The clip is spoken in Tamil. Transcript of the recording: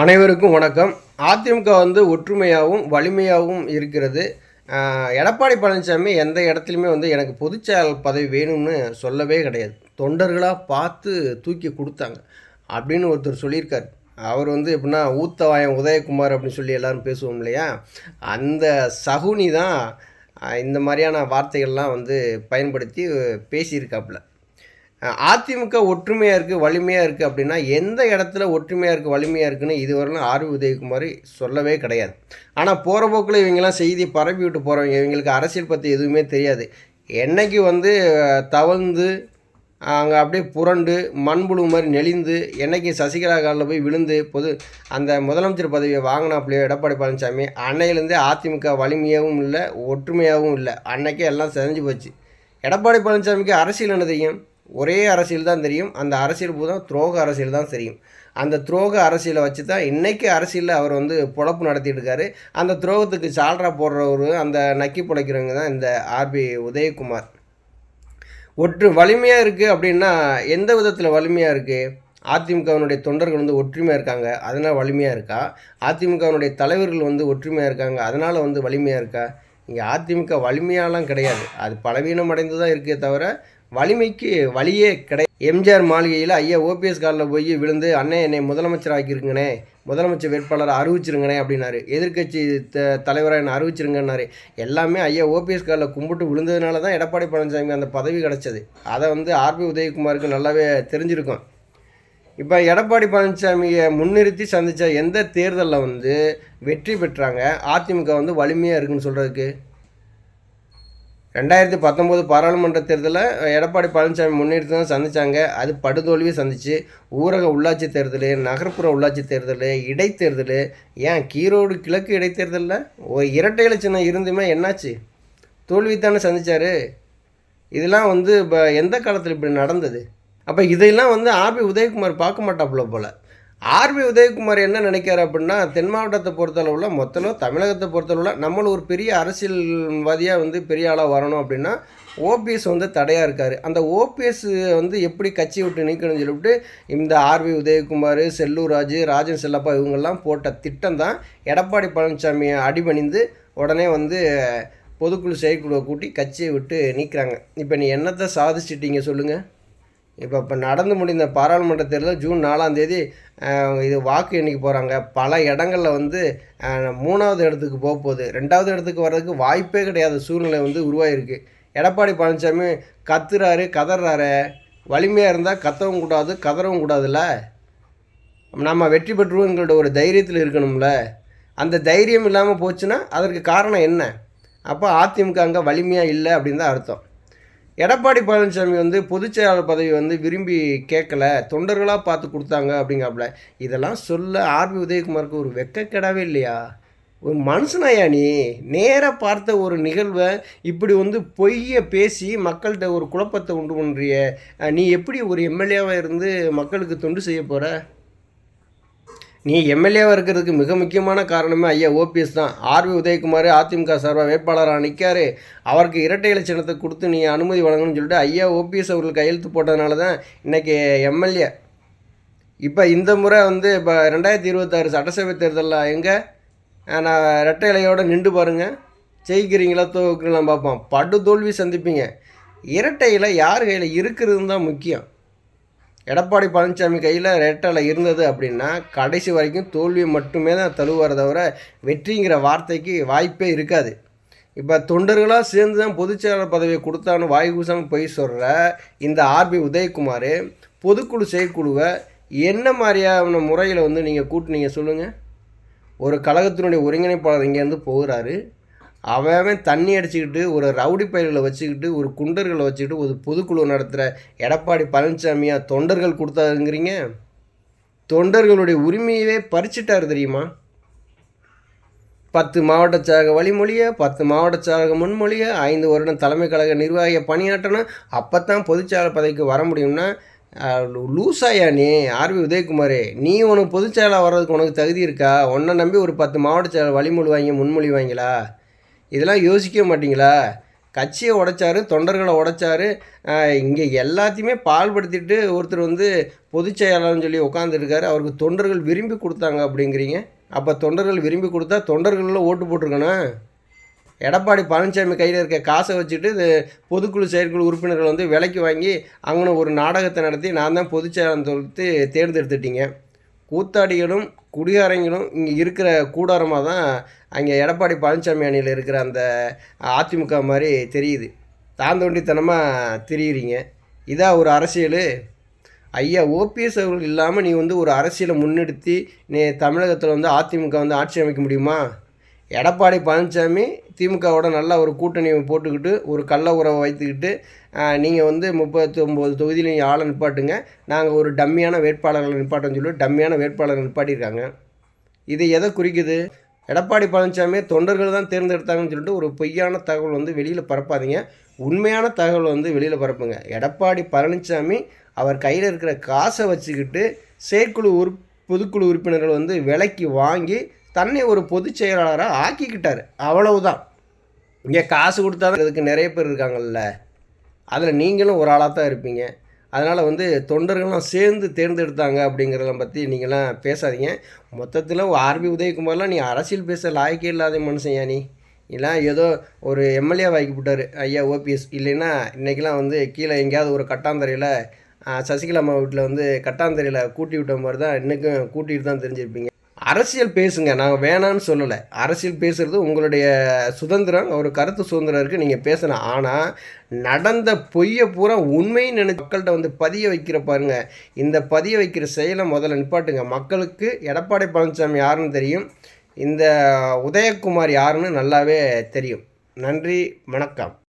அனைவருக்கும் வணக்கம். அதிமுக ஒற்றுமையாகவும் வலிமையாகவும் இருக்கிறது. எடப்பாடி பழனிசாமி எந்த இடத்துலையுமே எனக்கு பொதுச்செயலாளர் பதவி வேணும்னு சொல்லவே கிடையாது. தொண்டர்களாக பார்த்து தூக்கி கொடுத்தாங்க அப்படின்னு ஒருத்தர் சொல்லியிருக்கார். அவர் எப்படின்னா ஊத்தவாயம் உதயகுமார் அப்படின்னு சொல்லி எல்லோரும் பேசுவோம் இல்லையா, அந்த சகுனி தான் இந்த மாதிரியான வார்த்தைகள்லாம் பயன்படுத்தி பேசியிருக்காப்புல. அதிமுக ஒற்றுமையாக இருக்குது வலிமையாக இருக்குது அப்படின்னா எந்த இடத்துல ஒற்றுமையாக இருக்குது வலிமையாக இருக்குன்னு இதுவரையிலும் ஆர்வி உதயகுமார் சொல்லவே கிடையாது. ஆனால் போகிற போக்கில் இவங்கெல்லாம் செய்தி பரப்பி விட்டு போகிறவங்க, இவங்களுக்கு அரசியல் பற்றி எதுவுமே தெரியாது. என்னைக்கு தவழ்ந்து அங்கே அப்படியே புரண்டு மண்புழு மாதிரி நெளிந்து என்னைக்கு சசிகலா காலில் போய் விழுந்து அந்த முதலமைச்சர் பதவியை வாங்கினாப்புலையோ எடப்பாடி பழனிசாமி, அன்னையிலேருந்தே அதிமுக வலிமையாகவும் இல்லை ஒற்றுமையாகவும் இல்லை. அன்னைக்கே எல்லாம் செஞ்சு போச்சு. எடப்பாடி பழனிசாமிக்கு அரசியல் என்ன தெரியும்? ஒரே அரசியல் தான் தெரியும். அந்த அரசியல் பூரா துரோக அரசியல் தான் தெரியும். அந்த துரோக அரசியலை வச்சு தான் இன்றைக்கி அரசியலில் அவர் பொழப்பு நடத்திட்டு இருக்காரு. அந்த துரோகத்துக்கு சால்ரா போடுறவர், அந்த நக்கி பிழைக்கிறவங்க தான் இந்த ஆர்பி உதயகுமார். வலிமையாக இருக்குது அப்படின்னா எந்த விதத்தில் வலிமையாக இருக்குது? அதிமுகவினுடைய தொண்டர்கள் ஒற்றுமையாக இருக்காங்க, அதனால் வலிமையாக இருக்கா? அதிமுகவினுடைய தலைவர்கள் ஒற்றுமையாக இருக்காங்க, அதனால் வலிமையாக இருக்கா? இங்கே அதிமுக வலிமையாலாம் கிடையாது. அது பலவீனம் அடைந்து தான் இருக்கே தவிர வலிமைக்கு வழியே கிடையாது. எம்ஜிஆர் மாளிகையில் ஐயா ஓபிஎஸ் காலில் போய் விழுந்து, அண்ணே என்னை முதலமைச்சர் ஆக்கியிருங்கண்ணே, முதலமைச்சர் வேட்பாளரை அறிவிச்சிருங்கண்ணே அப்படின்னாரு. எதிர்கட்சி தலைவராக என்னை அறிவிச்சிருங்கன்னாரு. எல்லாமே ஐயா ஓபிஎஸ் காலில் கும்பிட்டு விழுந்ததுனால தான் எடப்பாடி பழனிசாமி அந்த பதவி கிடச்சது. அதை ஆர்பி உதயகுமாருக்கு நல்லாவே தெரிஞ்சிருக்கும். இப்போ எடப்பாடி பழனிசாமியை முன்னிறுத்தி சந்தித்த எந்த தேர்தலில் வெற்றி பெற்றாங்க அதிமுக வலிமையாக இருக்குன்னு சொல்கிறதுக்கு? 2019 பாராளுமன்ற தேர்தலில் எடப்பாடி பழனிசாமி முன்னிறுத்தி தான் சந்தித்தாங்க. அது படுதோல்வியை சந்திச்சு. ஊரக உள்ளாட்சி தேர்தல், நகர்ப்புற உள்ளாட்சி தேர்தல், இடைத்தேர்தல், ஏன் ஈரோடு கிழக்கு இடைத்தேர்தலில் ஒரு இரட்டை இலை சின்னம் இருந்துமே என்னாச்சு? தோல்வித்தானே சந்தித்தார். இதெல்லாம் இப்போ எந்த காலத்தில் இப்படி நடந்தது? அப்போ இதையெல்லாம் ஆர்பி உதயகுமார் பார்க்க மாட்டாப்புல போல். ஆர்பி உதயகுமார் என்ன நினைக்கிறார் அப்படின்னா, தென் மாவட்டத்தை பொறுத்தளவில் மொத்தம் தமிழகத்தை பொறுத்தளவில் நம்மளும் ஒரு பெரிய அரசியல்வாதியாக பெரிய ஆளாக வரணும் அப்படின்னா ஓபிஎஸ் தடையாக இருக்கார். அந்த ஓபிஎஸ் எப்படி கட்சி விட்டு நீக்கணும்னு சொல்லிவிட்டு இந்த ஆர்பி உதயகுமார், செல்லூர் ராஜு, ராஜன் செல்லப்பா இவங்கெல்லாம் போட்ட திட்டம் தான் எடப்பாடி பழனிசாமியை அடிபணிந்து உடனே பொதுக்குழு செயற்குழுவை கூட்டி கட்சியை விட்டு நீக்கிறாங்க. இப்போ நீ என்னத்தை சாதிச்சிட்டீங்க சொல்லுங்கள்? இப்போ நடந்து முடிந்த பாராளுமன்ற தேர்தல் ஜூன் 4ஆம் தேதி இது வாக்கு எண்ணிக்கை போகிறாங்க. பல இடங்களில் 3வது இடத்துக்கு போகுது. 2வது இடத்துக்கு வர்றதுக்கு வாய்ப்பே கிடையாத சூழ்நிலை உருவாகிருக்கு. எடப்பாடி பழனிசாமி கத்துறாரு, கதறாரு. வலிமையாக இருந்தால் கத்தவும் கூடாது, கதறவும் கூடாதுல்ல. நம்ம வெற்றி பெற்றுவோங்கிற ஒரு தைரியத்தில் இருக்கணும்ல. அந்த தைரியம் இல்லாமல் போச்சுன்னா அதற்கு காரணம் என்ன? அப்போ அதிமுக அங்கே வலிமையாக இல்லை அப்படின்னு தான் அர்த்தம். எடப்பாடி பழனிசாமி பொதுச்செயலாளர் பதவி விரும்பி கேட்கல, தொண்டர்களாக பார்த்து கொடுத்தாங்க அப்படிங்காப்புல. இதெல்லாம் சொல்ல ஆர்பி உதயகுமாருக்கு ஒரு வெக்கக்கெடாவே இல்லையா? ஒரு மனுஷனாயா நீ? நேராக பார்த்த ஒரு நிகழ்வை இப்படி பொய்யை பேசி மக்கள்கிட்ட ஒரு குழப்பத்தை உண்டு பண்ணுறிய. நீ எப்படி ஒரு எம்எல்ஏவாக இருந்து மக்களுக்கு தொண்டு செய்ய போகிற? நீ எம்எல்ஏவாக இருக்கிறதுக்கு மிக முக்கியமான காரணமே ஐயா ஓபிஎஸ் தான். ஆர்வி உதயகுமார் அதிமுக சார்பாக வேட்பாளராக நிற்காரு. அவருக்கு இரட்டை இலை சின்னத்தை கொடுத்து நீ அனுமதி வழங்கணும்னு சொல்லிட்டு ஐயா ஓபிஎஸ் அவர்கள் கையெழுத்து போட்டதுனால தான் இன்றைக்கி எம்எல்ஏ. இப்போ இந்த முறை இப்போ 2026 சட்டசபை தேர்தலில் எங்கே நான் இரட்டை இலையோடு நின்று பாருங்கள், ஜெயிக்கிறீங்களா தோக்குறீங்களாம் பார்ப்போம். படு தோல்வி சந்திப்பீங்க. இரட்டை இலை யார் கையில் இருக்கிறது தான் முக்கியம். எடப்பாடி பழனிசாமி கையில் ரெட்டலை இருந்தது அப்படின்னா கடைசி வரைக்கும் தோல்வியை மட்டுமே தான் தழுவார தவிர வெற்றிங்கிற வார்த்தைக்கு வாய்ப்பே இருக்காது. இப்போ தொண்டர்களாக சேர்ந்து தான் பொதுச்செயலாளர் பதவியை கொடுத்தான்னு வாய்கூசாமல் போய் சொல்கிற இந்த ஆர்பி உதயகுமார் பொதுக்குழு செயற்குழுவை என்ன மாதிரியான முறையில் நீங்கள் கூட்டினீங்க சொல்லுங்கள்? ஒரு கழகத்தினுடைய ஒருங்கிணைப்பாளர் இங்கேருந்து போகிறாரு. அவன் தண்ணி அடிச்சுக்கிட்டு ஒரு ரவுடி பயிர்களை வச்சுக்கிட்டு ஒரு குண்டர்களை வச்சுக்கிட்டு ஒரு பொதுக்குழு நடத்துகிற எடப்பாடி பழனிசாமியாக தொண்டர்கள் கொடுத்தாருங்கிறீங்க? தொண்டர்களுடைய உரிமையவே பறிச்சிட்டார் தெரியுமா? 10 மாவட்ட செயலக வழிமொழியை, 10 மாவட்ட செயலக முன்மொழியை, 5 வருடம் தலைமை கழக நிர்வாகியை பணியாற்றணும். அப்போ தான் பொதுச்செயலாளர் பதவிக்கு வர முடியும்னா லூசாயா நீ ஆர்வி உதயகுமார்? நீ உனக்கு பொதுச்செயலாளர் வர்றதுக்கு உனக்கு தகுதி இருக்கா? உன்னை நம்பி ஒரு 10 மாவட்ட செயலர் வழிமொழிவாங்க முன்மொழிவாங்களா? இதெல்லாம் யோசிக்க மாட்டிங்களா? கட்சியை உடைச்சாரு, தொண்டர்களை உடைச்சாரு. இங்கே எல்லாத்தையுமே பாழ்படுத்திட்டு ஒருத்தர் வந்து பொதுச் செயலாளர்னு சொல்லி உட்காந்துருக்காரு. அவருக்கு தொண்டர்கள் விரும்பி கொடுத்தாங்க அப்படிங்கிறீங்க. அப்போ தொண்டர்கள் விரும்பி கொடுத்தா தொண்டர்களில் ஓட்டு போட்டிருக்கணும். எடப்பாடி பழனிசாமி கையில் இருக்க காசை வச்சுட்டு இது பொதுக்குழு செயற்குழு உறுப்பினர்கள் வந்து விலைக்கு வாங்கி அங்கே ஒரு நாடகத்தை நடத்தி நான் தான் பொதுச் செயலாளர் சொல்லிட்டு தேர்ந்தெடுத்துட்டீங்க. கூத்தாடிகளும் குடிகாரங்களும் இங்கே இருக்கிற கூடாரமாக தான் அங்கே எடப்பாடி பழனிசாமி அணியில் இருக்கிற அந்த அதிமுக மாதிரி தெரியுது. தாந்தோண்டித்தனமாக தெரியுறீங்க. இதான் ஒரு அரசியல். ஐயா ஓபிஎஸ் அவர்கள் இல்லாமல் நீ வந்து ஒரு அரசியலை முன்னெடுத்து நீ தமிழகத்தில் வந்து அதிமுக வந்து ஆட்சி அமைக்க முடியுமா? எடப்பாடி பழனிசாமி திமுகவோட நல்லா ஒரு கூட்டணி போட்டுக்கிட்டு ஒரு கள்ள உறவை வைத்துக்கிட்டு நீங்கள் வந்து 39 தொகுதியில் நீங்கள் ஆளை நிப்பாட்டுங்க, நாங்கள் ஒரு டம்மியான வேட்பாளர்களை நிப்பாட்டோன்னு சொல்லி டம்மியான வேட்பாளர்கள் நிப்பாட்டியிருக்காங்க. இது எதை குறிக்குது? எடப்பாடி பழனிசாமியை தொண்டர்கள் தான் தேர்ந்தெடுத்தாங்கன்னு சொல்லிட்டு ஒரு பொய்யான தகவல் வந்து வெளியில் பரப்பாதீங்க. உண்மையான தகவல் வந்து வெளியில் பரப்புங்க. எடப்பாடி பழனிசாமி அவர் கையில் இருக்கிற காசை வச்சுக்கிட்டு செயற்குழு பொதுக்குழு உறுப்பினர்கள் வந்து விலைக்கு வாங்கி தன்னை ஒரு பொதுச் செயலாளராக ஆக்கிக்கிட்டார். அவ்வளவுதான். இங்கே காசு கொடுத்தா தான் இதுக்கு நிறைய பேர் இருக்காங்கல்ல, அதில் நீங்களும் ஒரு ஆளாக தான் இருப்பீங்க. அதனால் வந்து தொண்டர்கள்லாம் சேர்ந்து தேர்ந்தெடுத்தாங்க அப்படிங்கிறத பற்றி நீங்களாம் பேசாதீங்க. மொத்தத்தில் ஆர்பி உதயகுமார்லாம் நீ அரசியல் பேச லாய்க்கே இல்லாத மனுஷன் நீ. இதெல்லாம் ஏதோ ஒரு எம்எல்ஏ வாக்கிவிட்டார் ஐயா ஓபிஎஸ். இல்லைன்னா இன்றைக்கெலாம் வந்து கீழே எங்கேயாவது ஒரு கட்டாந்தரையில் சசிகலா அம்மா வீட்டில் வந்து கட்டாந்தரையில் கூட்டி விட்ட மாதிரி தான் இன்றைக்கும் கூட்டிகிட்டு தான் தெரிஞ்சிருப்பீங்க. அரசியல் பேசுங்க, நாங்கள் வேணான்னு சொல்லலை. அரசியல் பேசுகிறது உங்களுடைய சுதந்திரம், ஒரு கருத்து சுதந்திரம் இருக்குது, நீங்கள் பேசணும். ஆனால் நடந்த பொய்யை பூரா உண்மைன்னு நினைச்ச மக்கள்கிட்ட வந்து பதிய வைக்கிற பாருங்க. இந்த பதிய வைக்கிற செயலை முதல்ல நிப்பாட்டுங்க. மக்களுக்கு எடப்பாடி பழனிசாமி யாருன்னு தெரியும், இந்த உதயகுமார் யாருன்னு நல்லாவே தெரியும். நன்றி, வணக்கம்.